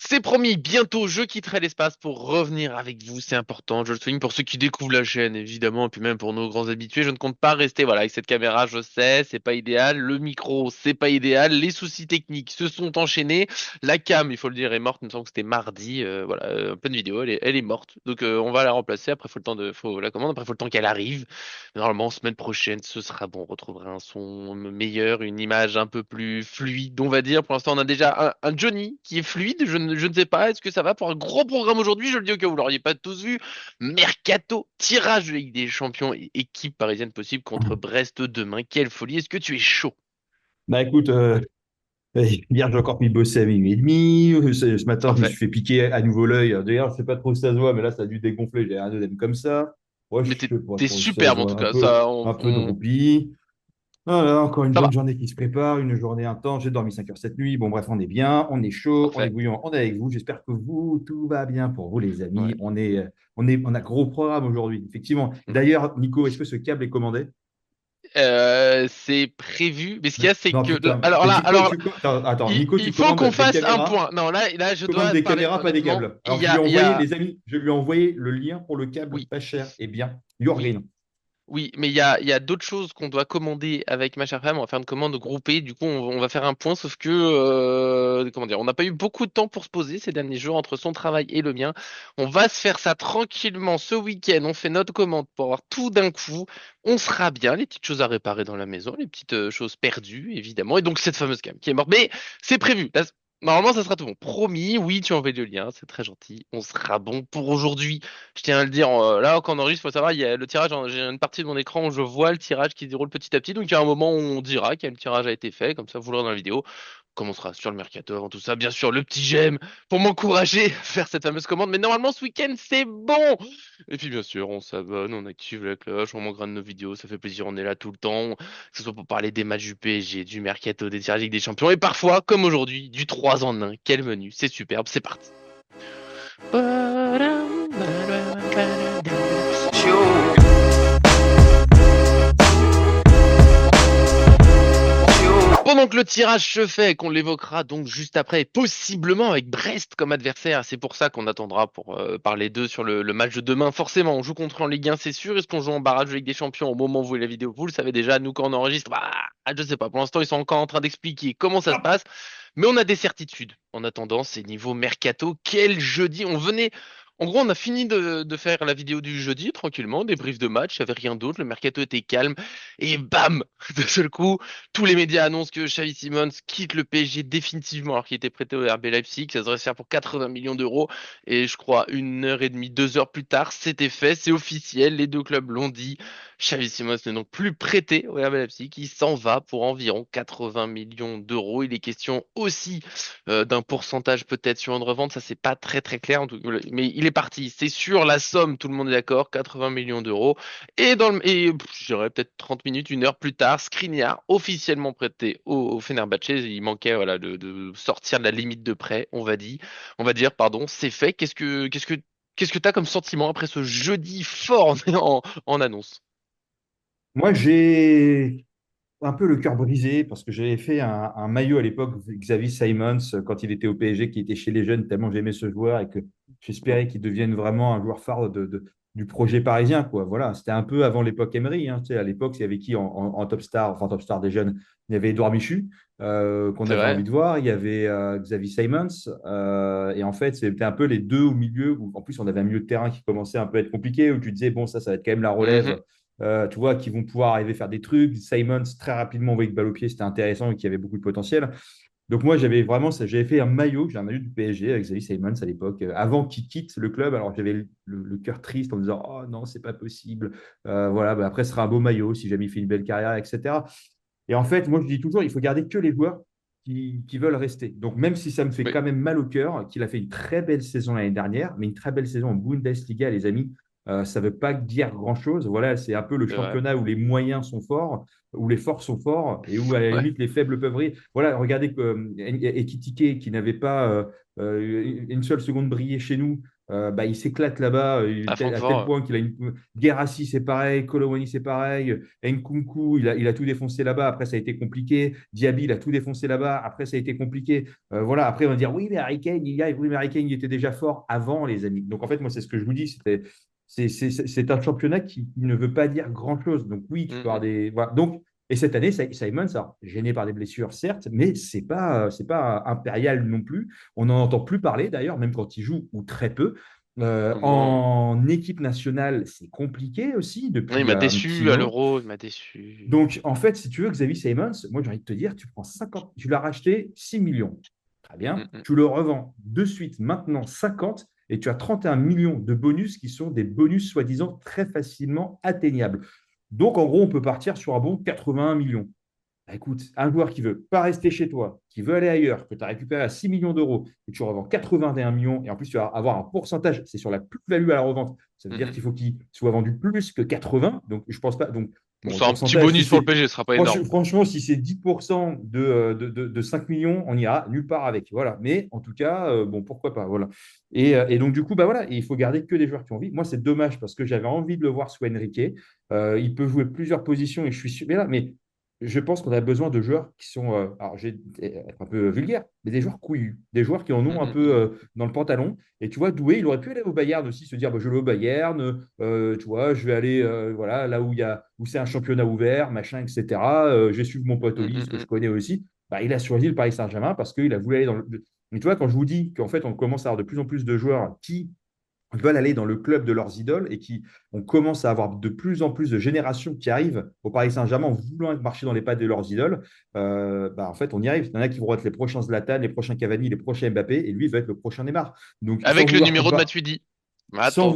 C'est promis, bientôt je quitterai l'espace pour revenir avec vous, c'est important, je le souligne pour ceux qui découvrent la chaîne évidemment, et puis même pour nos grands habitués, je ne compte pas rester voilà avec cette caméra, je sais, c'est pas idéal, le micro, c'est pas idéal, les soucis techniques se sont enchaînés, la cam, il faut le dire, est morte, il me semble que c'était mardi, voilà, en pleine vidéo, elle est morte, donc on va la remplacer, après faut la commande, après faut le temps qu'elle arrive, normalement semaine prochaine ce sera bon, on retrouvera un son meilleur, une image un peu plus fluide, on va dire, pour l'instant on a déjà un Johnny qui est fluide, je ne sais pas, est-ce que ça va pour un gros programme aujourd'hui, je le dis au cas où vous l'auriez pas tous vu, Mercato, tirage de Ligue des Champions et équipe parisienne possible contre Brest demain, quelle folie, est-ce que tu es chaud? Bah écoute, hier j'ai encore pu bosser à minuit et demi. Ce matin, je me Parfait. suis fait piquer à nouveau l'œil. D'ailleurs, je sais pas trop si ça se voit, mais là, ça a dû dégonfler. J'ai un œdème comme ça. Ouais, je Mais sais pas t'es trop si ça se superbe en tout voit. cas, ça, Un peu droupi. Voilà, encore une ça bonne va. journée qui se prépare, une journée intense. J'ai dormi 5 heures cette nuit. Bon, bref, on est bien, on est chaud, on est Parfait. bouillant, on est avec vous. J'espère que vous, tout va bien pour vous, les amis. Ouais. On a gros programme aujourd'hui, effectivement. D'ailleurs, Nico, est-ce que ce câble est commandé? C'est prévu, mais ce qu'il y a, c'est Non, que putain. alors Mais là, Nico, alors attends, Nico, il tu faut commandes qu'on des fasse un caméras. point. Non, là, je Commande dois des parler caméras, pas des honnêtement. câbles. Alors, je lui ai Il y envoyé, a, les amis, je lui ai envoyé le lien pour le câble oui, pas cher et bien. Your oui, Green. oui, mais il y a d'autres choses qu'on doit commander avec ma chère femme. On va faire une commande groupée. Du coup, on va faire un point, sauf que, comment dire, on n'a pas eu beaucoup de temps pour se poser ces derniers jours entre son travail et le mien. On va se faire ça tranquillement ce week-end. On fait notre commande pour avoir tout d'un coup. On sera bien, les petites choses à réparer dans la maison, les petites choses perdues, évidemment. Et donc, cette fameuse cam qui est morte. Mais c'est prévu. Normalement, ça sera tout bon. Promis, oui, tu envoies le lien, c'est très gentil. On sera bon pour aujourd'hui. Je tiens à le dire, là, quand on enregistre, faut savoir, il y a le tirage, j'ai une partie de mon écran où je vois le tirage qui se déroule petit à petit. Donc, il y a un moment où on dira quel tirage a été fait, comme ça, vous l'aurez dans la vidéo. On commencera sur le mercato avant tout ça. Bien sûr, le petit j'aime pour m'encourager à faire cette fameuse commande. Mais normalement, ce week-end, c'est bon! Et puis, bien sûr, on s'abonne, on active la cloche, on manquera de nos vidéos, ça fait plaisir, on est là tout le temps. Que ce soit pour parler des matchs du PSG, du mercato, des tirages Ligue des Champions, et parfois, comme aujourd'hui, du 3 en 1. Quel menu, c'est superbe, c'est parti. Pendant que le tirage se fait, et qu'on l'évoquera donc juste après, et possiblement avec Brest comme adversaire, c'est pour ça qu'on attendra pour parler d'eux sur le match de demain. Forcément, on joue contre en Ligue 1, c'est sûr. Est-ce qu'on joue en barrage de Ligue des Champions au moment où vous voyez la vidéo? Vous le savez déjà, nous quand on enregistre, bah, je sais pas. Pour l'instant, ils sont encore en train d'expliquer comment ça se Hop. passe, mais on a des certitudes. En attendant, c'est niveau mercato. Quel jeudi! On venait. En gros, on a fini de faire la vidéo du jeudi tranquillement, débrief de match, il n'y avait rien d'autre, le mercato était calme, et bam! De seul coup, tous les médias annoncent que Xavi Simons quitte le PSG définitivement alors qu'il était prêté au RB Leipzig. Ça devrait se faire pour 80 millions d'euros. Et je crois 1 heure et demie, 2 heures plus tard, c'était fait, c'est officiel. Les deux clubs l'ont dit. Xavi Simons n'est donc plus prêté au RB Leipzig. Il s'en va pour environ 80 millions d'euros. Il est question aussi d'un pourcentage peut-être sur une revente. Ça, c'est pas très très clair. Mais il est parti. C'est sûr, la somme, tout le monde est d'accord. 80 millions d'euros. Je dirais peut-être 30 minutes, 1 heure plus tard, Skriniar, officiellement prêté au Fenerbahçe, il manquait voilà, de sortir de la limite de prêt, on va dire, pardon, c'est fait. Qu'est-ce que tu as comme sentiment après ce jeudi fort en annonce? Moi, j'ai un peu le cœur brisé parce que j'avais fait un maillot à l'époque, Xavi Simons, quand il était au PSG, qui était chez les jeunes, tellement j'aimais ce joueur et que j'espérais qu'il devienne vraiment un joueur phare du projet parisien, quoi. Voilà, c'était un peu avant l'époque Emery, hein. Tu sais, à l'époque, il y avait qui en top star, enfin top star des jeunes, il y avait Edouard Michu, qu'on C'est avait vrai? envie de voir, il y avait Xavi Simons, et en fait, c'était un peu les deux au milieu, où en plus, on avait un milieu de terrain qui commençait un peu à être compliqué, où tu disais, bon, ça va être quand même la Mhm. relève, tu vois, qui vont pouvoir arriver à faire des trucs. Simons, très rapidement, envoyé de balle au pied, c'était intéressant et qui avait beaucoup de potentiel. Donc moi, j'avais vraiment, j'avais fait un maillot, j'ai un maillot du PSG avec Xavi Simons à l'époque, avant qu'il quitte le club. Alors j'avais le cœur triste en me disant, oh non, c'est pas possible. Voilà, bah, après, ce sera un beau maillot si jamais il fait une belle carrière, etc. Et en fait, moi, je dis toujours, il faut garder que les joueurs qui veulent rester. Donc même si ça me fait Oui, quand même mal au cœur, qu'il a fait une très belle saison l'année dernière, mais une très belle saison en Bundesliga, les amis, ça ne veut pas dire grand-chose. Voilà, c'est un peu le c'est vrai. championnat où les moyens sont forts, où les forts sont forts et où à la Ouais. limite les faibles peuvent rire. Voilà, regardez que Ekitike, qui n'avait pas une seule seconde brillé chez nous, Bah, il s'éclate là-bas, À à tel Francfort. point qu'il a une. Guirassy, c'est pareil, Colomani, c'est pareil, Nkunku, il a tout défoncé là-bas. Après, ça a été compliqué. Diaby, il a tout défoncé là-bas. Après, ça a été compliqué. Voilà. Après, on va dire, oui, mais Harry Kane, il y a. Oui, mais Harry Kane, il était déjà fort avant, les amis. Donc, en fait, moi, c'est ce que je vous dis. C'est un championnat qui ne veut pas dire grand-chose. Donc, oui, tu peux avoir Mm, des. Voilà. Donc, et cette année, Simon, ça, gêné par des blessures, certes, mais c'est pas impérial non plus. On n'en entend plus parler, d'ailleurs, même quand il joue, ou très peu. mm. Moins. En équipe nationale, c'est compliqué aussi Non, il depuis m'a un petit déçu à moment. l'Euro, il m'a déçu. Donc, en fait, si tu veux, Xavier Simons, moi, j'ai envie de te dire, tu prends 50, tu l'as racheté 6 millions. Très bien. Mm. Tu le revends de suite, maintenant 50, et tu as 31 millions de bonus qui sont des bonus soi-disant très facilement atteignables. Donc, en gros, on peut partir sur un bon 81 millions. Bah, écoute, un joueur qui veut pas rester chez toi, qui veut aller ailleurs, que tu as récupéré à 6 millions d'euros et tu revends 81 millions, et en plus tu vas avoir un pourcentage, c'est sur la plus-value à la revente. Ça veut dire Mm. qu'il faut qu'il soit vendu plus que 80. Donc, je pense pas. Donc, Bon, bon, le c'est un petit pourcentage, si bonus pour le c'est. PSG, ce sera pas énorme. Franchement, si c'est 10% de 5 millions, on ira nulle part avec. Voilà. Mais en tout cas, bon, pourquoi pas. Voilà. Et donc, du coup, bah voilà, et il faut garder que des joueurs qui ont envie. Moi, c'est dommage parce que j'avais envie de le voir sous Enrique. Il peut jouer plusieurs positions et je suis sûr. Mais là, mais je pense qu'on a besoin de joueurs qui sont, alors je vais être un peu vulgaire, mais des joueurs couillus, des joueurs qui en ont un peu Mm. dans le pantalon. Et tu vois, Doué, il aurait pu aller au Bayern aussi, se dire, bah, je vais au Bayern, tu vois, je vais aller voilà, là où c'est un championnat ouvert, machin, etc. Je vais suivre mon pote Oli, ce que je Mm. connais aussi. Bah, il a choisi le Paris Saint-Germain parce qu'il a voulu aller dans le. Mais tu vois, quand je vous dis qu'en fait, on commence à avoir de plus en plus de joueurs qui veulent aller dans le club de leurs idoles et qui on commence à avoir de plus en plus de générations qui arrivent au Paris Saint-Germain en voulant marcher dans les pas de leurs idoles, bah, en fait, on y arrive. Il y en a qui vont être les prochains Zlatan, les prochains Cavani, les prochains Mbappé, et lui va être le prochain Neymar. Donc, Avec le numéro de Matuidi. Attention,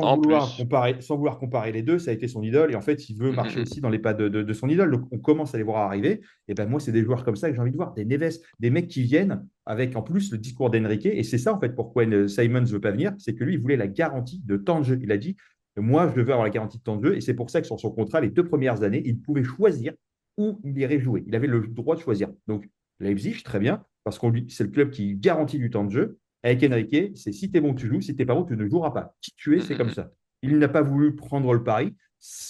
en plus. sans vouloir comparer les deux, ça a été son idole et en fait, il veut marcher Mm. aussi dans les pas de son idole. Donc, on commence à les voir arriver. Et ben moi, c'est des joueurs comme ça que j'ai envie de voir, des Neves, des mecs qui viennent avec en plus le discours d'Enrique. Et c'est ça en fait pourquoi Simon ne veut pas venir, c'est que lui, il voulait la garantie de temps de jeu. Il a dit, moi, je veux avoir la garantie de temps de jeu et c'est pour ça que sur son contrat, les 2 premières années, il pouvait choisir où il irait jouer. Il avait le droit de choisir. Donc, Leipzig, très bien, parce qu'on lui, c'est le club qui garantit du temps de jeu. Avec Enrique, c'est si tu es bon, tu joues. Si tu n'es pas bon, tu ne joueras pas. Qui tu es, c'est comme Mm. ça. Il n'a pas voulu prendre le pari.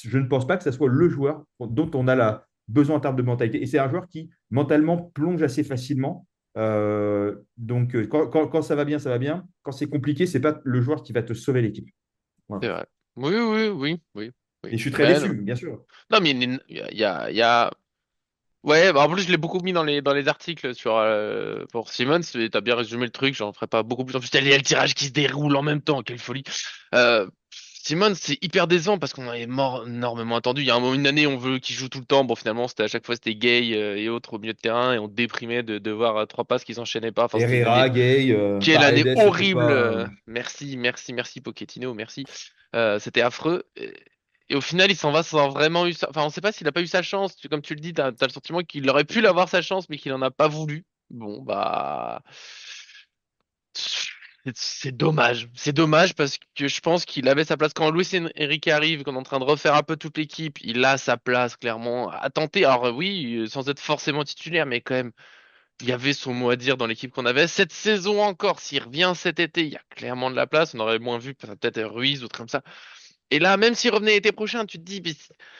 Je ne pense pas que ce soit le joueur dont on a besoin en termes de mentalité. Et c'est un joueur qui, mentalement, plonge assez facilement. Donc, quand ça va bien, ça va bien. Quand c'est compliqué, c'est pas le joueur qui va te sauver l'équipe. Voilà. C'est vrai. Oui, oui, oui, oui, Et oui. je suis très Ben, déçu, bien sûr. non, mais il y a. Ouais, bah en plus je l'ai beaucoup mis dans les articles sur pour Simmons, et t'as bien résumé le truc, j'en ferai pas beaucoup plus. En plus, il y a le tirage qui se déroule en même temps, quelle folie. Simmons, c'est hyper décevant parce qu'on avait mort énormément attendu. Il y a un moment, une année, on veut qu'il joue tout le temps. Bon, finalement, c'était à chaque fois c'était Gay et autres au milieu de terrain et on déprimait de voir trois passes qui s'enchaînaient pas. Enfin, c'était une année. Herrera, Gay, Quelle année Paredes, c'était horrible. pas. Merci, merci, merci Pochettino, merci. C'était affreux. Et au final, il s'en va sans vraiment eu sa. Enfin, on sait pas s'il a pas eu sa chance. Comme tu le dis, t'as le sentiment qu'il aurait pu l'avoir sa chance, mais qu'il en a pas voulu. Bon, bah. C'est dommage. C'est dommage parce que je pense qu'il avait sa place. Quand Luis Enrique arrive, qu'on est en train de refaire un peu toute l'équipe, il a sa place, clairement, à tenter. Alors, oui, sans être forcément titulaire, mais quand même, il y avait son mot à dire dans l'équipe qu'on avait. Cette saison encore, s'il revient cet été, il y a clairement de la place. On aurait moins vu peut-être Ruiz ou autre comme ça. Et là, même s'il revenait l'été prochain, tu te dis, mais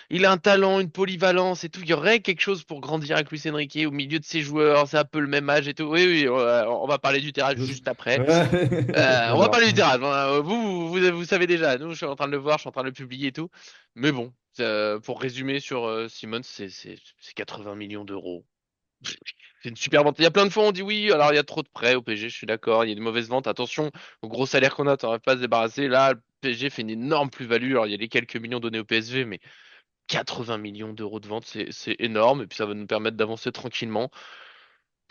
il a un talent, une polyvalence et tout. Il y aurait quelque chose pour grandir avec Luis Enrique au milieu de ses joueurs. C'est un peu le même âge et tout. Oui, oui, on va parler du tirage juste après. On va J'adore. parler du tirage. Vous savez déjà. Nous, je suis en train de le voir, je suis en train de le publier et tout. Mais bon, pour résumer sur Simons, c'est 80 millions d'euros. C'est une super vente. Il y a plein de fois, on dit oui, alors il y a trop de prêts au PSG, je suis d'accord. Il y a des mauvaises ventes. Attention au gros salaire qu'on a, t'en pas à se débarrasser. Là, le PSG fait une énorme plus-value. Alors il y a les quelques millions donnés au PSV, mais 80 millions d'euros de vente, c'est énorme. Et puis ça va nous permettre d'avancer tranquillement.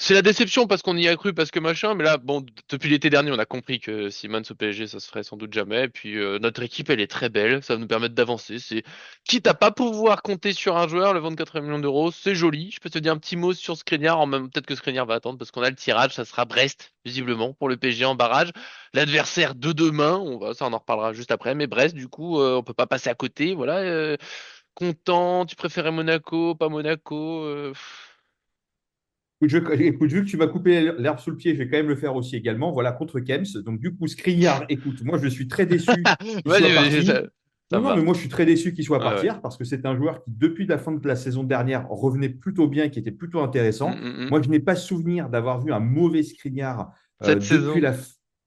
C'est la déception parce qu'on y a cru, parce que machin, mais là, bon, depuis l'été dernier, on a compris que Simons au PSG, ça se ferait sans doute jamais. Et puis notre équipe, elle est très belle, ça va nous permettre d'avancer. C'est quitte à pas pouvoir compter sur un joueur, le 24 millions d'euros, c'est joli. Je peux te dire un petit mot sur Skriniar, en même peut-être que Skriniar va attendre parce qu'on a le tirage, ça sera Brest, visiblement, pour le PSG en barrage. L'adversaire de demain, ça on en reparlera juste après, mais Brest, du coup, on peut pas passer à côté. Voilà, content, tu préférais Monaco, pas Monaco. écoute, vu que tu m'as coupé l'herbe sous le pied, je vais quand même le faire aussi également. Voilà, contre Kems. Donc, du coup, Skriniar, écoute, moi, je suis très déçu qu'il soit Vas-y, parti. ça Non, me non, mais va. moi, je suis très déçu qu'il soit Ouais, ouais. partir parce que c'est un joueur qui, depuis la fin de la saison dernière, revenait plutôt bien, qui était plutôt Mm, intéressant. mm, mm. Moi, je n'ai pas souvenir d'avoir vu un mauvais Skriniar Cette depuis saison.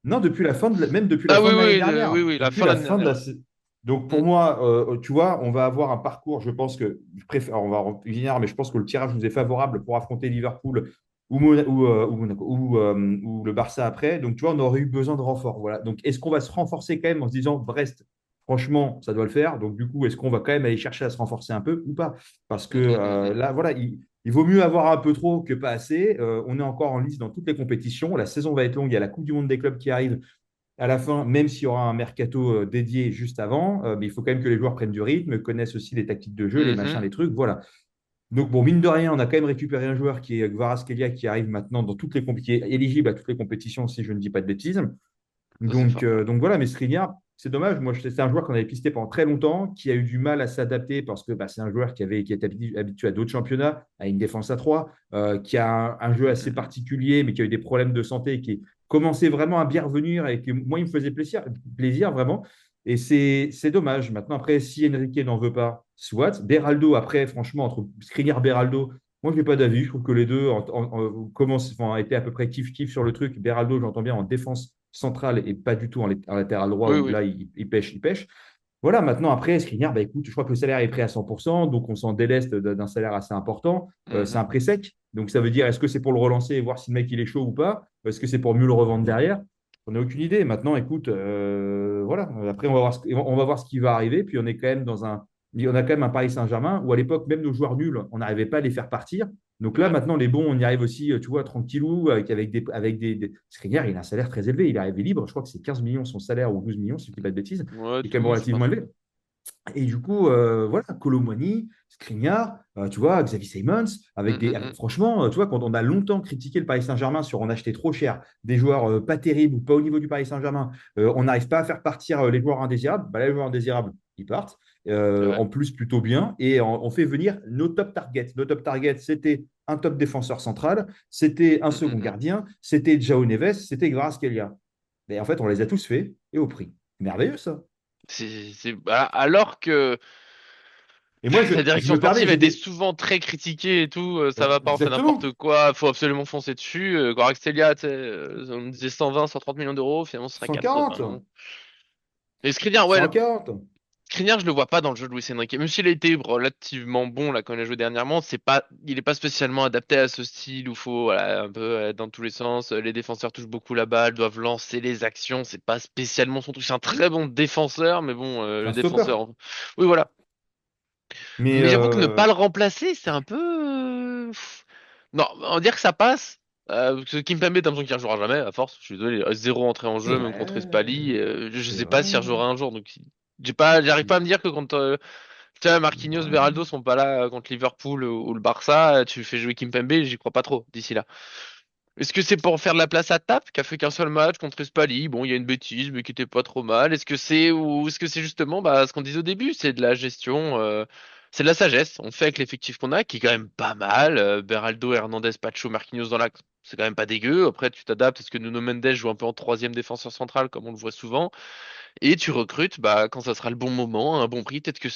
non, depuis la fin même depuis la Ah fin oui, de l'année oui, oui, dernière. oui, la Depuis fin de la l'année fin de dernière, la ouais. saison. Donc, Mm, pour moi, tu vois, on va avoir un parcours, je pense que, je préfère, on va revenir, mais je pense que le tirage nous est favorable pour affronter Liverpool ou le Barça après. Donc, tu vois, on aurait eu besoin de renfort. Voilà. Donc, est-ce qu'on va se renforcer quand même en se disant Brest, franchement, ça doit le faire. Donc, du coup, est-ce qu'on va quand même aller chercher à se renforcer un peu ou pas? Parce que mm, mm, mm, mm. là, voilà, il vaut mieux avoir un peu trop que pas assez. On est encore en lice dans toutes les compétitions. La saison va être longue. Il y a la Coupe du Monde des clubs qui arrive à la fin, même s'il y aura un mercato dédié juste avant. Mais il faut quand même que les joueurs prennent du rythme, connaissent aussi les tactiques de jeu, les machins, Mhm. les trucs. Voilà. Donc, bon, mine de rien, on a quand même récupéré un joueur qui est Kvaratskhelia, qui arrive maintenant dans toutes les qui est éligible à toutes les compétitions, si je ne dis pas de bêtises. Ça, c'est fort. Donc voilà, mais Skriniar, c'est dommage. Moi, c'est un joueur qu'on avait pisté pendant très longtemps, qui a eu du mal à s'adapter parce que bah, c'est un joueur qui est habitué à d'autres championnats, à une défense à 3, qui a un jeu assez Mhm. particulier, mais qui a eu des problèmes de santé, qui commençait vraiment à bien revenir et qui, moi, il me faisait plaisir vraiment. Et c'est dommage. Maintenant, après, si Enrique n'en veut pas, soit. Beraldo, après, franchement, entre Skriniar et Beraldo, moi, je n'ai pas d'avis. Je trouve que les deux commencent, enfin, étaient à peu près kiff-kiff sur le truc. Beraldo, j'entends bien en défense centrale et pas du tout en latéral droit Oui, où oui. là, il pêche, il pêche. Voilà, maintenant, après, Skriniar, bah, écoute, je crois que le salaire est prêt à 100%, donc on s'en déleste d'un salaire assez important. C'est Mhm. un prêt sec, donc ça veut dire, est-ce que c'est pour le relancer et voir si le mec il est chaud ou pas? Est-ce que c'est pour mieux le revendre derrière? On n'a aucune idée. Maintenant, écoute, voilà. Après, on va voir ce qui va arriver. Puis on est quand même on a quand même un Paris Saint-Germain où à l'époque, même nos joueurs nuls, on n'arrivait pas à les faire partir. Donc là, Ouais. maintenant, les bons, on y arrive aussi, tu vois, tranquillou, Skriniar, il a un salaire très élevé. Il est arrivé libre. Je crois que c'est 15 millions son salaire ou 12 millions, si je ne dis pas de bêtises. Ouais, Il est quand même 12, je crois. relativement élevé. Et du coup, voilà, Colomboigny, Skriniar, tu vois, Xavi Simons, Mm, mm, mm. franchement, tu vois, quand on a longtemps critiqué le Paris Saint-Germain sur on achetait trop cher, des joueurs pas terribles ou pas au niveau du Paris Saint-Germain, on n'arrive pas à faire partir les joueurs indésirables, bah, là, les joueurs indésirables, ils partent, Ouais. en plus plutôt bien, et on fait venir nos top targets. Nos top targets, c'était un top défenseur central, c'était un Mm, mm, second mm. gardien, c'était João Neves, c'était Kvaratskhelia. Et en fait, on les a tous faits, et au prix. Merveilleux, ça. Bah, alors que Et moi, la je direction me permets, sportive j'ai était des. souvent très critiquée et tout, ça va pas, on fait n'importe Exactement. quoi, faut absolument foncer dessus. Kvaratskhelia, tu sais, on disait 120, 130 millions d'euros, finalement ce sera 80. 140. Et Skriniar, ouais, 140. Skriniar, je le vois pas dans le jeu de Luis Enrique. Même s'il a été relativement bon là quand il a joué dernièrement, il est pas spécialement adapté à ce style où faut voilà, un peu être dans tous les sens. Les défenseurs touchent beaucoup la balle, doivent lancer les actions. C'est pas spécialement son truc. C'est un très bon défenseur, mais bon, C'est le un stopper. défenseur. Oui, voilà. Mais Mais j'avoue que ne pas le remplacer, c'est un peu. Non, on va dire que ça passe. Parce que Kimpembe, t'as l'impression qu'il ne rejouera jamais, à force. Je suis désolé, zéro entrée en c'est jeu, même contre vrai. Espali. Je C'est sais pas vrai. s'il rejouera un jour. Donc, j'arrive pas à me dire que quand tiens, Marquinhos, Beraldo sont pas là contre Liverpool ou le Barça, tu fais jouer Kimpembe, j'y crois pas trop d'ici là. Est-ce que c'est pour faire de la place à Tap, qui a fait qu'un seul match contre Espali? Bon, il y a une bêtise, mais qui était pas trop mal. Est-ce que c'est justement bah, ce qu'on disait au début, c'est de la gestion, c'est de la sagesse. On fait avec l'effectif qu'on a, qui est quand même pas mal. Beraldo, Hernandez, Pacho, Marquinhos dans l'axe, c'est quand même pas dégueu. Après, tu t'adaptes. Est-ce que Nuno Mendes joue un peu en troisième défenseur central, comme on le voit souvent? Et tu recrutes bah, quand ça sera le bon moment, à un bon prix. Peut-être que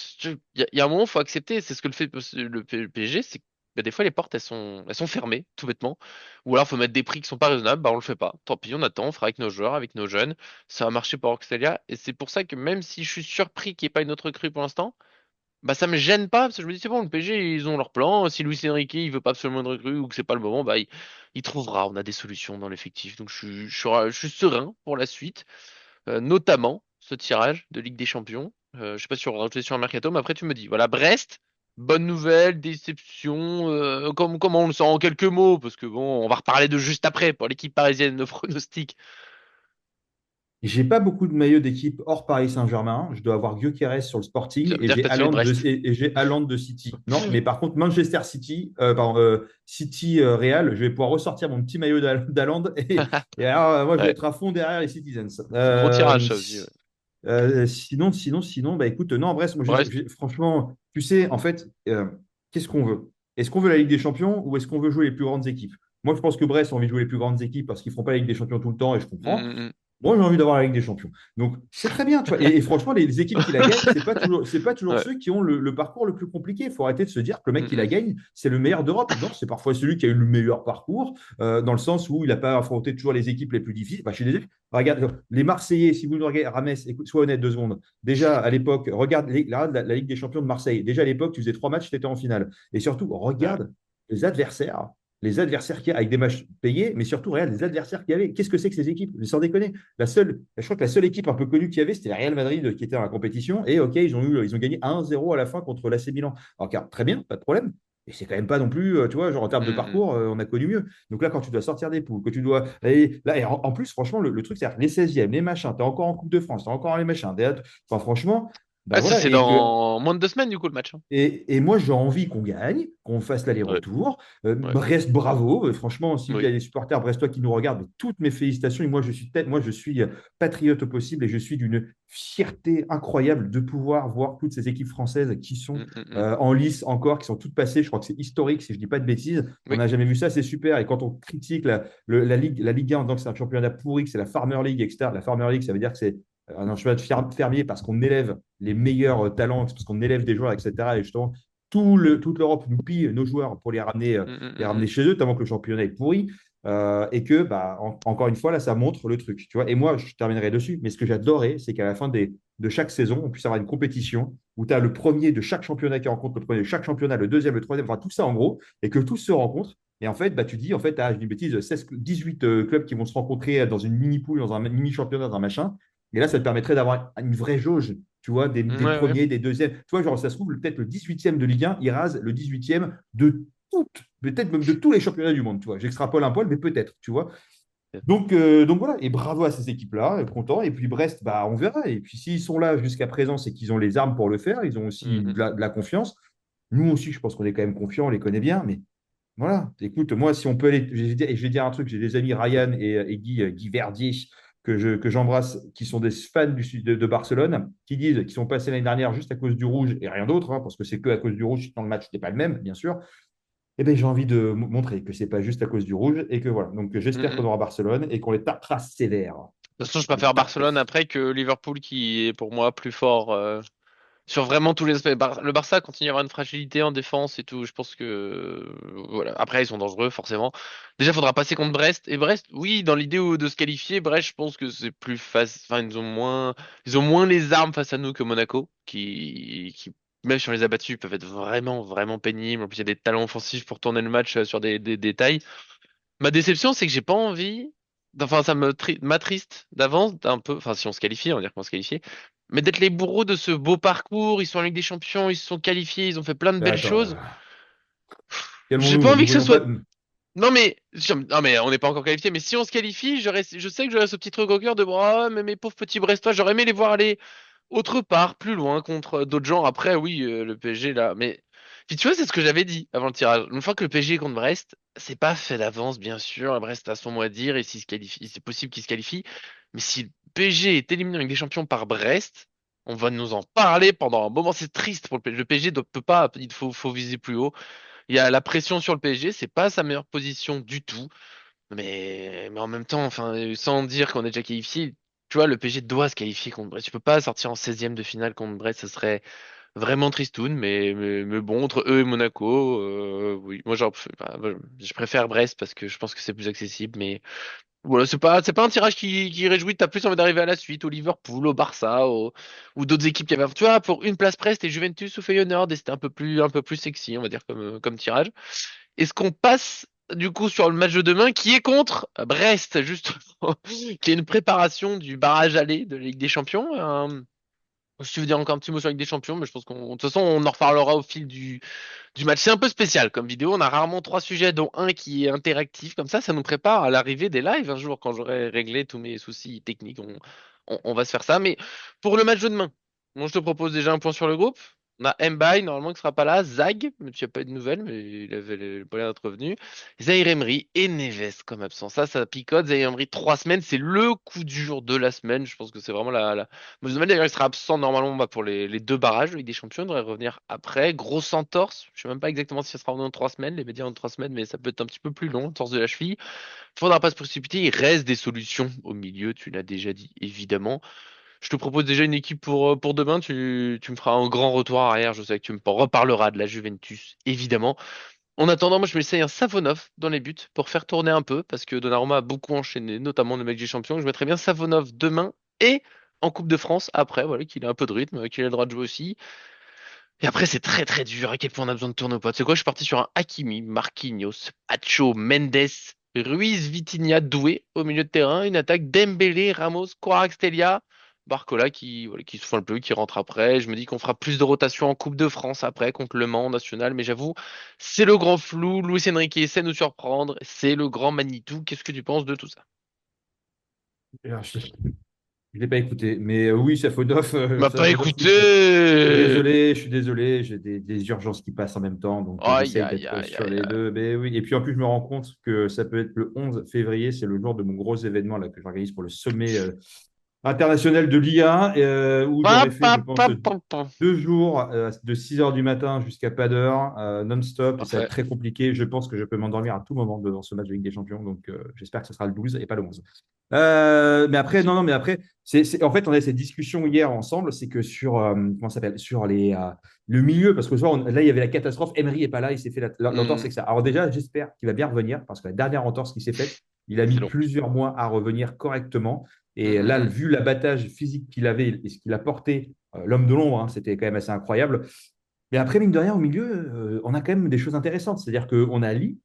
il y a un moment, faut accepter. C'est ce que le PSG, c'est que bah, des fois les portes elles sont fermées, tout bêtement. Ou alors faut mettre des prix qui sont pas raisonnables. Bah on le fait pas. Tant pis, on attend, on fera avec nos joueurs, avec nos jeunes. Ça a marché pour Oxtelia et c'est pour ça que même si je suis surpris qu'il n'y ait pas une autre recrue pour l'instant, bah ça me gêne pas parce que je me dis c'est bon, le PSG ils ont leur plan. Si Luis Enrique il veut pas absolument de recrue ou que c'est pas le moment, bah il trouvera. On a des solutions dans l'effectif. Donc je suis serein pour la suite, notamment ce tirage de Ligue des Champions. Je sais pas si on va rajouter sur un mercato, mais après tu me dis, voilà, Brest, bonne nouvelle, déception, comment on le sent en quelques mots, parce que bon, on va reparler de juste après pour l'équipe parisienne, nos pronostics. J'ai pas beaucoup de maillots d'équipe hors Paris Saint-Germain. Je dois avoir Gyökeres sur le Ça Sporting veut dire que t'as celui de Brest. Et j'ai Haaland de City. Non, mais par contre, Manchester City, City Real, je vais pouvoir ressortir mon petit maillot d'Haaland et alors, moi, je vais Ouais, être à fond derrière les Citizens. c'est gros tirage ça aussi. Ouais. Sinon, bah écoute, non, en Brest, moi, Brest, franchement, tu sais, en fait, qu'est-ce qu'on veut? Est-ce qu'on veut la Ligue des Champions ou est-ce qu'on veut jouer les plus grandes équipes? Moi, je pense que Brest a envie de jouer les plus grandes équipes parce qu'ils ne feront pas la Ligue des Champions tout le temps et je comprends. Mm, Moi, j'ai envie d'avoir la Ligue des Champions. Donc, c'est très bien, tu vois. Et franchement, les équipes qui la gagnent, c'est pas toujours ouais. ceux qui ont le parcours le plus compliqué. Il faut arrêter de se dire que le mec qui la Mm, gagne, c'est le meilleur d'Europe. Non, c'est parfois celui qui a eu le meilleur parcours, dans le sens où il n'a pas affronté toujours les équipes les plus difficiles. Bah, je suis désolé. Regarde, les Marseillais, si vous nous regardez, Rames, écoute, sois honnête 2 secondes. Déjà, à l'époque, regarde la Ligue des Champions de Marseille. Déjà, à l'époque, tu faisais 3 matchs, tu étais en finale. Et surtout, ouais. regarde les adversaires. Les adversaires qu'il y a avec des matchs payés, mais surtout, regarde les adversaires qu'il y avait. Qu'est-ce que c'est que ces équipes? Sans déconner. Je crois que la seule équipe un peu connue qu'il y avait, c'était le Real Madrid qui était dans la compétition. Et OK, ils ont gagné 1-0 à la fin contre l'AC Milan. Alors, très bien, pas de problème. Et c'est quand même pas non plus, tu vois, genre en termes de Mm, parcours, on a connu mieux. Donc là, quand tu dois sortir des poules, que tu dois. Et en plus, franchement, le truc, c'est les 16e, les machins, tu es encore en Coupe de France, tu es encore les machins. Enfin, franchement, bah Ah, ça, voilà. c'est dans moins de 2 semaines, du coup, le match, hein. Et moi, j'ai envie qu'on gagne, qu'on fasse Ouais, l'aller-retour. ouais, Brest, bravo. Franchement, s'il y a oui. des supporters brestois qui nous regardent, mais toutes mes félicitations. Et moi, je suis patriote au possible et je suis d'une fierté incroyable de pouvoir voir toutes ces équipes françaises qui sont Mm, mm, mm. en lice encore, qui sont toutes passées. Je crois que c'est historique, si je ne dis pas de bêtises. On Oui. n'a jamais vu ça, c'est super. Et quand on critique la Ligue 1 en disant que c'est un championnat pourri, que c'est la Farmer League, etc., la Farmer League, ça veut dire que c'est un championnat de fermier parce qu'on élève les meilleurs talents, parce qu'on élève des joueurs, etc. Et justement, toute l'Europe nous pille nos joueurs pour Mm, mm, les mm, ramener mm. chez eux, tellement que le championnat est pourri. Et que, bah, encore une fois, là, ça montre le truc. Tu vois. Et moi, je terminerai dessus. Mais ce que j'adorais, c'est qu'à la fin de chaque saison, on puisse avoir une compétition où tu as le premier de chaque championnat qui rencontre le premier de chaque championnat, le deuxième, le troisième, enfin tout ça en gros, et que tous se rencontrent. Et en fait, bah, tu dis, en fait, je dis une bêtise, 16, 18 clubs qui vont se rencontrer dans une mini-poule, dans un mini-championnat, dans un machin. Et là, ça te permettrait d'avoir une vraie jauge, tu vois, des Ouais, ouais. premiers, des deuxièmes. Tu vois, genre, ça se trouve, peut-être le 18e de Ligue 1, il rase le 18e de toutes, peut-être même de tous les championnats du monde, tu vois. J'extrapole un poil, mais peut-être, tu vois. Donc voilà, et bravo à ces équipes-là, content. Et puis Brest, bah, on verra. Et puis s'ils sont là jusqu'à présent, c'est qu'ils ont les armes pour le faire, ils ont Mm, aussi mm. de la confiance. Nous aussi, je pense qu'on est quand même confiants, on les connaît bien, mais voilà, écoute, moi, si on peut aller, je vais dire un truc, j'ai des amis Ryan et Guy Verdier que j'embrasse, qui sont des fans de Barcelone, qui disent qu'ils sont passés l'année dernière juste à cause du rouge et rien d'autre, hein, parce que c'est que à cause du rouge, sinon le match n'était pas le même, bien sûr. Eh bien, j'ai envie de montrer que c'est pas juste à cause du rouge et que voilà. Donc, Mm, j'espère qu'on mm. aura Barcelone et qu'on les tapera sévère. De toute façon, je On les préfère tape. Barcelone après que Liverpool, qui est pour moi plus fort sur vraiment tous les aspects. Le Barça continue à avoir une fragilité en défense et tout. Je pense que voilà. Après, ils sont dangereux forcément. Déjà, il faudra passer contre Brest. Et Brest, oui, dans l'idée de se qualifier, Brest, je pense que c'est plus facile. Enfin, ils ont moins les armes face à nous que Monaco, qui même si on les a battus, peuvent être vraiment, vraiment pénibles. En plus, il y a des talents offensifs pour tourner le match sur des détails. Ma déception, c'est que j'ai pas envie. Enfin, ça m'attriste d'avance un peu. Enfin, si on se qualifie, on va dire qu'on se qualifie. Mais d'être les bourreaux de ce beau parcours, ils sont en Ligue des Champions, ils se sont qualifiés, ils ont fait plein de Mais belles attends, choses. J'ai calmons-nous, pas ne envie que ce voyons pas. soit. Non mais, non mais on n'est pas encore qualifié. Mais si on se qualifie, je sais que j'aurais ce petit truc au cœur de bon, ah, mais mes pauvres petits Brestois, j'aurais aimé les voir aller autre part, plus loin, contre d'autres gens. Après, oui, le PSG là. Mais puis tu vois, c'est ce que j'avais dit avant le tirage. Une fois que le PSG est contre Brest, c'est pas fait d'avance, bien sûr. Brest a son mot à dire et s'il se qualifie, c'est possible qu'il se qualifie. Mais si le PSG est éliminé avec des champions par Brest, on va nous en parler pendant un moment. C'est triste pour le PSG. Le PSG ne peut pas, faut viser plus haut. Il y a la pression sur le PSG, c'est pas sa meilleure position du tout. Mais en même temps, enfin, sans dire qu'on est déjà qualifié, tu vois, le PSG doit se qualifier contre Brest. Tu peux pas sortir en 16e de finale contre Brest, ce serait vraiment tristoun, mais bon, entre eux et Monaco, oui. Moi, je préfère Brest parce que je pense que c'est plus accessible, mais voilà, c'est pas un tirage qui réjouit. T'as plus envie d'arriver à la suite, au Liverpool, au Barça, ou d'autres équipes qui avaient, tu vois, pour une place près, c'était Juventus ou Feyenoord, et c'était un peu plus sexy, on va dire, comme tirage. Est-ce qu'on passe du coup sur le match de demain qui est contre Brest, justement, qui est une préparation du barrage aller de la Ligue des Champions? Si tu veux dire encore un petit mot sur la Ligue des Champions, mais je pense de toute façon, on en reparlera au fil du match. C'est un peu spécial comme vidéo. On a rarement trois sujets, dont un qui est interactif. Comme ça nous prépare à l'arrivée des lives un jour quand j'aurai réglé tous mes soucis techniques. On va se faire ça. Mais pour le match de demain, moi, je te propose déjà un point sur le groupe. On a Mbaye, normalement, qui sera pas là. Zag, même s'il n'y a pas eu de nouvelles, mais il avait le moyen d'être revenu. Zaïre Emery et Neves comme absent. Ça picote. Zaïre Emery, 3 semaines. C'est le coup dur de la semaine. Je pense que c'est vraiment la mauvaise nouvelle. D'ailleurs, il sera absent normalement pour les deux barrages de Ligue des Champions. Il devrait revenir après. Grosse entorse. Je sais même pas exactement si ça sera en 3 semaines. Les médias en 3 semaines, mais ça peut être un petit peu plus long. Entorse de la cheville. Faudra pas se précipiter. Il reste des solutions au milieu. Tu l'as déjà dit, évidemment. Je te propose déjà une équipe pour demain. Tu me feras un grand retour arrière. Je sais que tu me reparleras de la Juventus, évidemment. En attendant, moi, je m'essaye un Savonov dans les buts pour faire tourner un peu, parce que Donnarumma a beaucoup enchaîné, notamment le mec des champions. Je mettrais bien Savonov demain et en Coupe de France après, voilà, qu'il ait un peu de rythme, qu'il ait le droit de jouer aussi. Et après, c'est très très dur. À quel point on a besoin de tourner au pote. C'est quoi? Je suis parti sur un Hakimi, Marquinhos, Pacho, Mendes, Ruiz, Vitinha, Doué au milieu de terrain. Une attaque Dembélé, Ramos, Kvaratskhelia, Barcola qui, voilà, qui se fout un peu, qui rentre après. Je me dis qu'on fera plus de rotation en Coupe de France après contre Le Mans en national. Mais j'avoue, c'est le grand flou. Luis Enrique essaie de nous surprendre. C'est le grand Manitou. Qu'est-ce que tu penses de tout ça? Alors, je ne l'ai pas écouté, mais oui, M'a pas Safonov, oui, je suis écouté! désolé, je suis désolé, j'ai des urgences qui passent en même temps, donc Aïe, j'essaye aïe, d'être aïe, sur aïe, les aïe. deux. Mais oui. Et puis en plus, je me rends compte que ça peut être le 11 février, c'est le jour de mon gros événement là, que j'organise pour le sommet international de l'IA, où Pa, j'aurais fait, pa, je pa, pense, pa, pa. 2 jours de 6 heures du matin jusqu'à pas d'heure, non-stop, et ça va être Parfait. très compliqué. Je pense que je peux m'endormir à tout moment devant ce match de Ligue des Champions, donc j'espère que ce sera le 12 et pas le 11. Mais après, non, Possible. non, mais après, en fait, on a cette discussion hier ensemble, c'est que sur, comment ça s'appelle, sur le milieu, parce que là, il y avait la catastrophe, Emery n'est pas là, il s'est fait l'entorse, Hmm, etc. Alors déjà, j'espère qu'il va bien revenir, parce que la dernière entorse qui s'est faite, il a mis c'est long. plusieurs mois à revenir correctement. Hmm, Et hmm, là, hmm. vu l'abattage physique qu'il avait et ce qu'il a porté, l'homme de l'ombre, hein, c'était quand même assez incroyable. Mais après, mine de rien, au milieu, on a quand même des choses intéressantes. C'est-à-dire qu'on a Lee,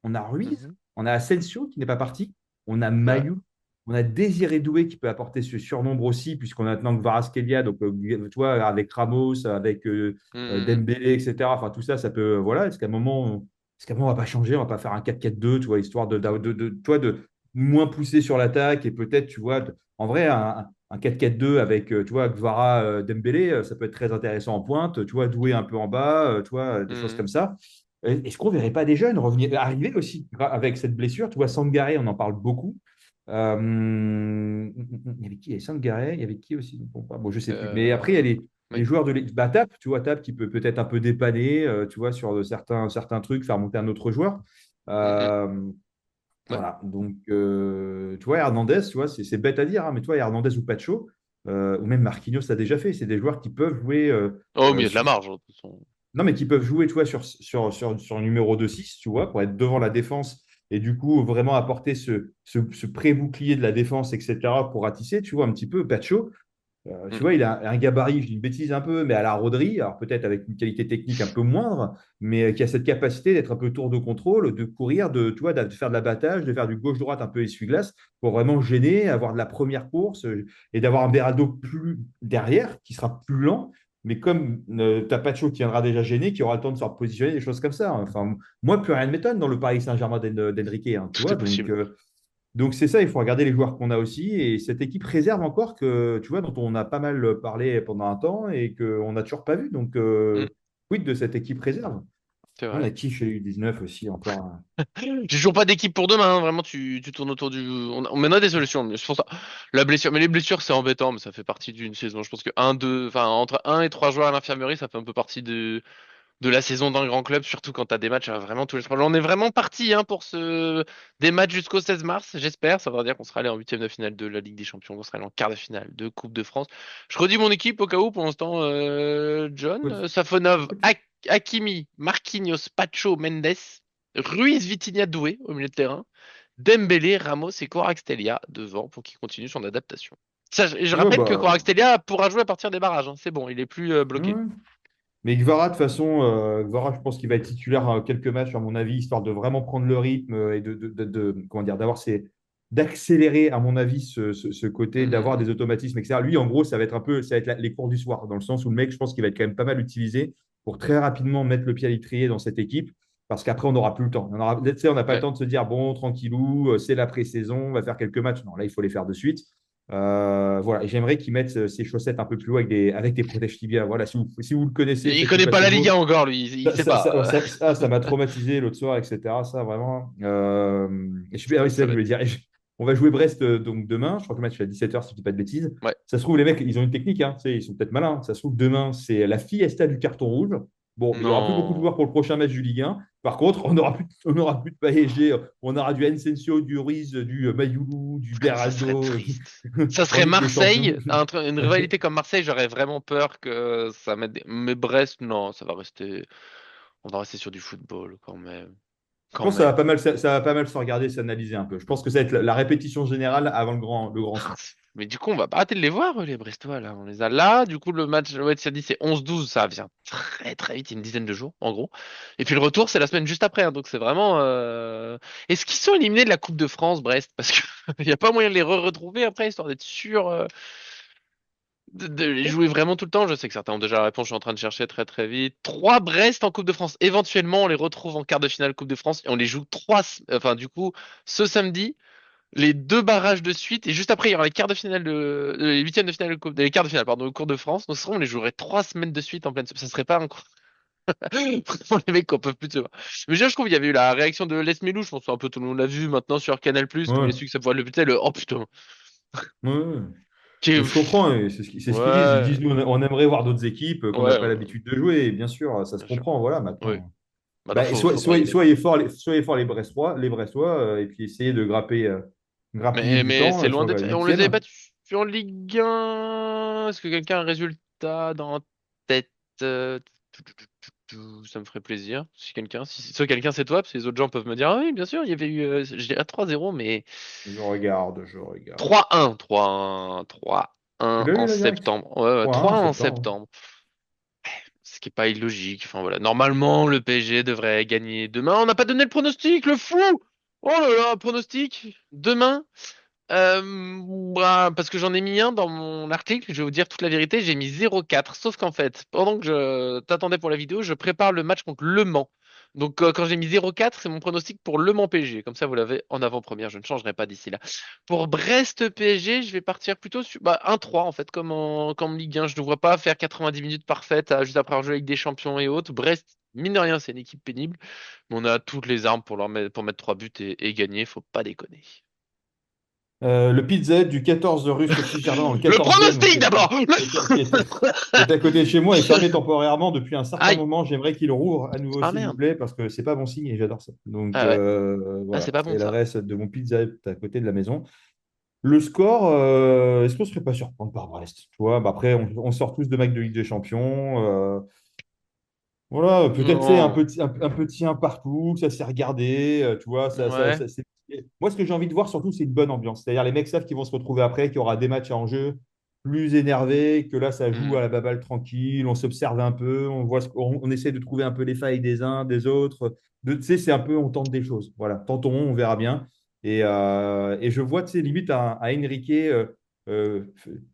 on a Ruiz, Mhm. on a Asensio qui n'est pas parti, on a C'est vrai. Mayu, on a Désiré Doué qui peut apporter ce surnombre aussi, puisqu'on a maintenant Kvaratskhelia, donc tu vois, avec Ramos, avec Hmm, Dembélé, etc. Enfin, tout ça, ça peut. Voilà, est-ce qu'à un moment, on va pas changer, on va pas faire un 4-4-2, tu vois, histoire tu vois, de moins pousser sur l'attaque et peut-être, tu vois, en vrai, un 4-4-2 avec, tu vois, Kvara, Dembélé, ça peut être très intéressant en pointe, tu vois, Doué un peu en bas, tu vois, des choses hmm. comme ça. Est-ce qu'on ne verrait pas des jeunes revenir, arriver aussi avec cette blessure? Tu vois, Sangaré, on en parle beaucoup. Il y avait qui? Il y avait Sangaré, il y avait qui aussi? Bon, je ne sais plus. Mais après, il y a les Oui. joueurs bah, Tap, tu vois, Tap qui peut peut-être un peu dépanner, tu vois, sur certains trucs, faire monter un autre joueur. Hmm, hmm. Euh, Ouais. voilà. Donc, tu vois, Hernandez, tu vois, c'est bête à dire, hein, mais toi, Hernandez ou Pacho, ou même Marquinhos, ça a déjà fait. C'est des joueurs qui peuvent jouer Oh, au milieu de la sur marge, de toute façon. non, mais qui peuvent jouer, tu vois, sur un numéro 2-6, tu vois, pour être devant la défense et du coup vraiment apporter ce pré-bouclier de la défense, etc., pour ratisser, tu vois, un petit peu. Pacho, tu Hmm, vois, il a un gabarit, je dis une bêtise un peu, mais à la Rodri, alors peut-être avec une qualité technique un peu moindre, mais qui a cette capacité d'être un peu tour de contrôle, de courir, tu vois, de faire de l'abattage, de faire du gauche-droite un peu essuie-glace pour vraiment gêner, avoir de la première course et d'avoir un Beraldo plus derrière, qui sera plus lent. Mais comme t'as Pacho qui viendra déjà gêné, qui aura le temps de se repositionner, des choses comme ça. Enfin, moi, plus rien ne m'étonne dans le Paris Saint-Germain d'Enrique, hein, tu tout est vois. Donc, possible. c'est ça, il faut regarder les joueurs qu'on a aussi. Et cette équipe réserve encore que, tu vois, dont on a pas mal parlé pendant un temps et qu'on n'a toujours pas vu. Donc, Hmm, quid de cette équipe réserve? c'est On vrai. a qui chez U19 aussi encore, hein. J'ai toujours pas d'équipe pour demain, hein. Vraiment, tu tournes autour du. On mènera des solutions. Mais c'est pour ça. La blessure. Mais les blessures, c'est embêtant, mais ça fait partie d'une saison. Je pense que un, deux, enfin, entre un et trois joueurs à l'infirmerie, ça fait un peu partie de la saison d'un grand club, surtout quand t'as des matchs à vraiment tous les 3 jours. On est vraiment parti hein, pour des matchs jusqu'au 16 mars, j'espère. Ça va dire qu'on sera allé en huitième de finale de la Ligue des Champions, qu'on sera allé en quart de finale de Coupe de France. Je redis mon équipe au cas où, pour l'instant, John, Écoute, Safonov, écoute, Hakimi, Marquinhos, Pacho, Mendes, Ruiz, Vitinha, Doué au milieu de terrain, Dembélé, Ramos et Kvaratskhelia devant pour qu'il continue son adaptation. Je ouais, rappelle que bah, Kvaratskhelia pourra jouer à partir des barrages, hein. C'est bon, il est plus bloqué. ouais. Mais Gvara, de toute façon, Gvara, je pense qu'il va être titulaire quelques matchs, à mon avis, histoire de vraiment prendre le rythme et comment dire, d'accélérer, à mon avis, ce côté, d'avoir des Mhm, automatismes, etc. Lui, en gros, ça va être un peu, ça va être les cours du soir, dans le sens où le mec, je pense qu'il va être quand même pas mal utilisé pour très rapidement mettre le pied à l'étrier dans cette équipe, parce qu'après, on n'aura plus le temps. Tu sais, on n'a pas le ouais. temps de se dire, bon, tranquillou, c'est la pré-saison, on va faire quelques matchs. Non, là, il faut les faire de suite. Voilà, et j'aimerais qu'il mette ses chaussettes un peu plus haut avec des protèges tibia. Voilà, si vous le connaissez, Il faites-nous connaît pas passer la le Ligue 1 mot. encore, lui. Il Ça, sait ça, ça, pas. ça- ça m'a traumatisé l'autre soir, etc. Ça, vraiment. Ah oui, c'est ça Ça que je va voulais être. dire. On va jouer Brest donc demain. Je crois que le match est à 17h, si je dis pas de bêtises. Ouais. Ça se trouve, les mecs, ils ont une technique. Hein, tu sais, ils sont peut-être malins. Ça se trouve, demain, c'est la fiesta du carton rouge. Bon, il y aura plus beaucoup de Non. joueurs pour le prochain match du Ligue 1. Par contre, on aura plus de PSG. On aura du Ensensio, du Ruiz, du Mayoulou, du Ça serait Beraldo triste. Ça en serait Ligue des Champions. Marseille, une rivalité comme Marseille, j'aurais vraiment peur que ça mette. Mais Brest, non, ça va rester. On va rester sur du football quand même. Je Quand pense que ça va même. pas mal, ça va pas mal se regarder, s'analyser un peu. Je pense que ça va être la répétition générale avant le grand son. Mais du coup, on va pas arrêter de les voir, les Brestois, là. On les a là. Du coup, le match, ouais, tu as dit, c'est 11-12. Ça vient très, très vite. Il y a une dizaine de jours, en gros. Et puis le retour, c'est la semaine juste après, hein. Donc, c'est vraiment. Est-ce qu'ils sont éliminés de la Coupe de France, Brest? Parce qu'il n'y a pas moyen de les retrouver après, histoire d'être sûr de les jouer vraiment tout le temps. Je sais que certains ont déjà la réponse. Je suis en train de chercher très, très vite. Trois Brest en Coupe de France. Éventuellement, on les retrouve en quart de finale Coupe de France et on les joue enfin, du coup, ce samedi les deux barrages de suite et juste après il y aura les quarts de finale les huitièmes de finale de coupe, les quarts de finale pardon, au cours de France. Donc on les jouerait 3 semaines de suite en pleine. Ça serait pas incroyable. Vraiment les mecs qu'on peut plus se voir. Mais déjà je trouve il y avait eu la réaction de Les Melou, je pense que un peu tout le monde l'a vu maintenant sur Canal+, comme il a Ouais, su que ça pouvait le putain le oh putain. ouais, ouais. Qui est- Mais je comprends, et c'est ce qu'ils disent. Ils Ouais, disent, nous, on aimerait voir d'autres équipes qu'on n'a ouais, pas l'habitude de jouer. Et bien sûr, ça se bien sûr. comprend. Voilà, Oui. maintenant. Maintenant Bah, faudra y aller. soyez forts les Brestois, et puis essayez de grappiller du Mais temps c'est loin sur le d'être. On les avait huitième. battus en Ligue 1. Est-ce que quelqu'un a un résultat dans la tête? euh, Ça me ferait plaisir. Si soit quelqu'un c'est toi, parce que les autres gens peuvent me dire, ah oui, bien sûr, il y avait eu, je dirais 3-0, mais Je regarde. 3-1, 3-1, Tu 3-1 l'as eu, en la direct? septembre. Ouais, ouais, 3-1 en 3-1 en septembre. septembre. Ce qui est pas illogique. Enfin voilà. Normalement, le PSG devrait gagner demain. On n'a pas donné le pronostic, le fou! Oh là là, pronostic. Demain. Parce que j'en ai mis un dans mon article, je vais vous dire toute la vérité, j'ai mis 0,4. Sauf qu'en fait, pendant que je t'attendais pour la vidéo, je prépare le match contre Le Mans. Donc quand j'ai mis 0,4, c'est mon pronostic pour Le Mans PSG. Comme ça, vous l'avez en avant-première, je ne changerai pas d'ici là. Pour Brest PSG, je vais partir plutôt sur 1-3 en fait, comme Ligue 1. Je ne vois pas faire 90 minutes parfaites juste après avoir joué avec des champions et autres. Brest, mine de rien, c'est une équipe pénible, mais on a toutes les armes pour mettre 3 buts et gagner, faut pas déconner. Le Pizza du 14 rue Sophie Jardin dans le Le 14e, pronostic d'abord! qui est à côté de chez moi et fermé temporairement depuis un certain Aïe! moment. J'aimerais qu'il rouvre à nouveau, Ah s'il vous merde. plaît, parce que c'est pas bon signe et j'adore ça. Donc Ah ouais. Ah, c'est voilà. pas bon Et ça. l'adresse de mon pizza est à côté de la maison. Le score, est-ce qu'on ne serait pas surprendre par Brest? Tu vois, bah après, on sort tous de matchs de Ligue des Champions. Voilà, peut-être c'est un Non. petit, un petit un partout, ça s'est regardé, tu vois. Ouais. Moi, ce que j'ai envie de voir surtout, c'est une bonne ambiance. C'est-à-dire les mecs savent qu'ils vont se retrouver après, qu'il y aura des matchs en jeu plus énervés, que là, ça joue Hmm. à la baballe tranquille, on s'observe un peu, on essaie de trouver un peu les failles des uns, des autres. Tu sais, c'est un peu, on tente des choses. Voilà, tentons, on verra bien. Et je vois, tu sais, limite à Enrique, euh,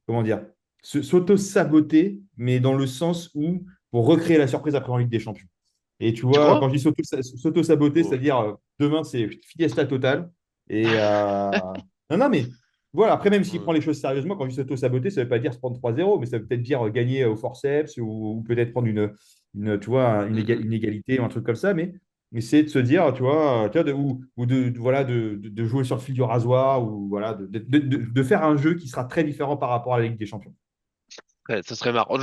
comment dire, s'auto-saboter, mais dans le sens où pour recréer la surprise après en Ligue des Champions. Et tu Tu vois, crois? quand je dis s'auto-saboter, Oh. c'est-à-dire demain, c'est fiesta totale. Et non, non, mais voilà, après, même s'il Ouais. prend les choses sérieusement, quand je dis s'auto-saboter, ça ne veut pas dire se prendre 3-0, mais ça veut peut-être dire gagner au forceps ou peut-être prendre tu vois, Hmm, hmm. une égalité ou un truc comme ça. Mais c'est de se dire, tu vois ou voilà, de jouer sur le fil du rasoir ou voilà, de faire un jeu qui sera très différent par rapport à la Ligue des Champions. Ouais, ce serait marrant.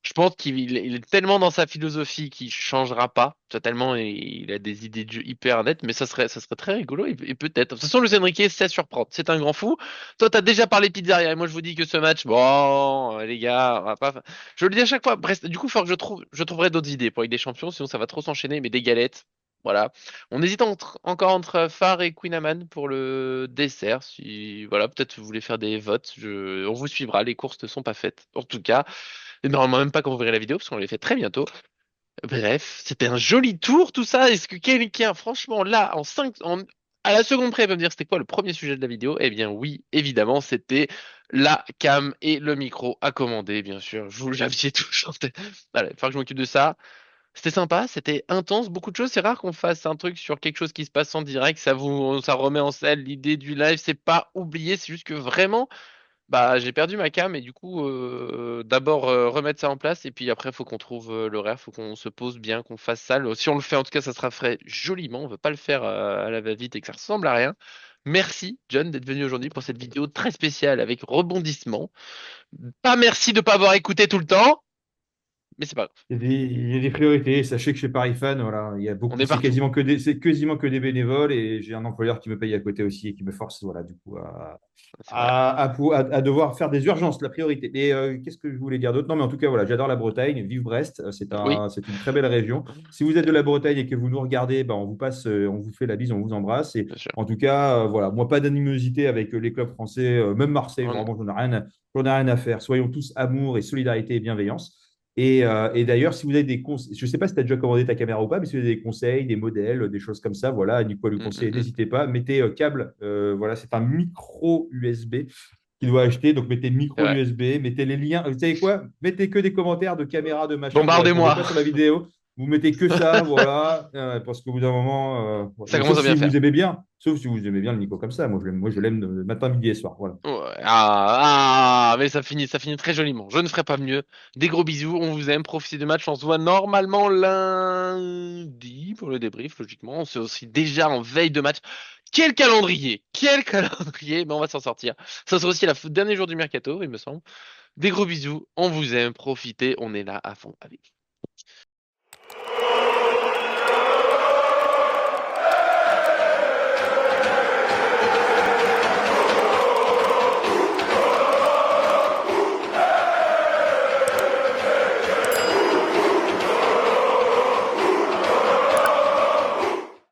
Je pense il est tellement dans sa philosophie qu'il changera pas totalement et il a des idées de jeu hyper nettes, mais ça serait très rigolo et peut-être. De toute façon, Luis Enrique, c'est à surprendre. C'est un grand fou. Toi, t'as déjà parlé pizzeria et moi, je vous dis que ce match, bon, les gars, on va pas. Je le dis à chaque fois. Bref, du coup, il faut que je trouverai d'autres idées pour Ligue des Champions, sinon ça va trop s'enchaîner, mais des galettes. Voilà. On hésite encore entre Phare et Queen Amman pour le dessert. Si, voilà, peut-être vous voulez faire des votes. On vous suivra. Les courses ne sont pas faites. En tout cas. Et normalement, même pas quand vous verrez la vidéo, parce qu'on les fait très bientôt. Bref, c'était un joli tour, tout ça. Est-ce que quelqu'un, franchement, là, à la seconde près, peut me dire c'était quoi le premier sujet de la vidéo? Eh bien, oui, évidemment, c'était la cam et le micro à commander, bien sûr. J'aviez tout chanté. Allez, il faut que je m'occupe de ça. C'était sympa, c'était intense, beaucoup de choses. C'est rare qu'on fasse un truc sur quelque chose qui se passe en direct. Ça remet en scène l'idée du live. C'est pas oublié, c'est juste que vraiment, bah, j'ai perdu ma cam et du coup, d'abord remettre ça en place et puis après, faut qu'on trouve l'horaire, faut qu'on se pose bien, qu'on fasse ça. Si on le fait, en tout cas, ça sera fait joliment. On veut pas le faire à la va-vite et que ça ressemble à rien. Merci, John, d'être venu aujourd'hui pour cette vidéo très spéciale avec rebondissement. Pas merci de pas avoir écouté tout le temps, mais c'est pas grave. Il y a des priorités. Sachez que chez Paris Fan, voilà, il y a On beaucoup, est partout. c'est quasiment que des bénévoles et j'ai un employeur qui me paye à côté aussi et qui me force, voilà, du coup, C'est vrai. à devoir faire des urgences, la priorité. Et qu'est-ce que je voulais dire d'autre? Non, mais en tout cas, voilà, j'adore la Bretagne. Vive Brest, Oui, c'est une très belle région. Si vous êtes de la Bretagne et que vous nous regardez, ben, on vous fait la bise, on vous embrasse. Et bien sûr. en tout cas, voilà, moi, pas d'animosité avec les clubs français, même Marseille, Oh non. vraiment, j'en ai rien à faire. Soyons tous amour et solidarité et bienveillance. Et d'ailleurs, si vous avez des conseils, je ne sais pas si tu as déjà commandé ta caméra ou pas, mais si vous avez des conseils, des modèles, des choses comme ça, voilà, Nico lui Mm, mm, conseiller, mm. n'hésitez pas. Mettez câble, voilà, c'est un micro USB qu'il doit acheter. Donc, mettez C'est micro vrai. USB, mettez les liens. Vous savez quoi? Mettez que des commentaires de caméra, de machin, vous répondez Bombardez-moi. pas sur la vidéo. Vous mettez que ça, voilà, parce qu'au bout d'un moment, Ça voilà. commence Sauf à bien si faire. vous aimez bien, sauf si vous aimez bien le Nico comme ça. Moi, je l'aime matin, midi et soir. Voilà. Ouais. Mais ça finit très joliment. Je ne ferai pas mieux. Des gros bisous, on vous aime, profitez du match. On se voit normalement lundi pour le débrief, logiquement. On se aussi déjà en veille de match. Quel calendrier! Quel calendrier! Mais on va s'en sortir. Ça sera aussi dernier jour du mercato, il me semble. Des gros bisous, on vous aime, profitez, on est là à fond avec vous.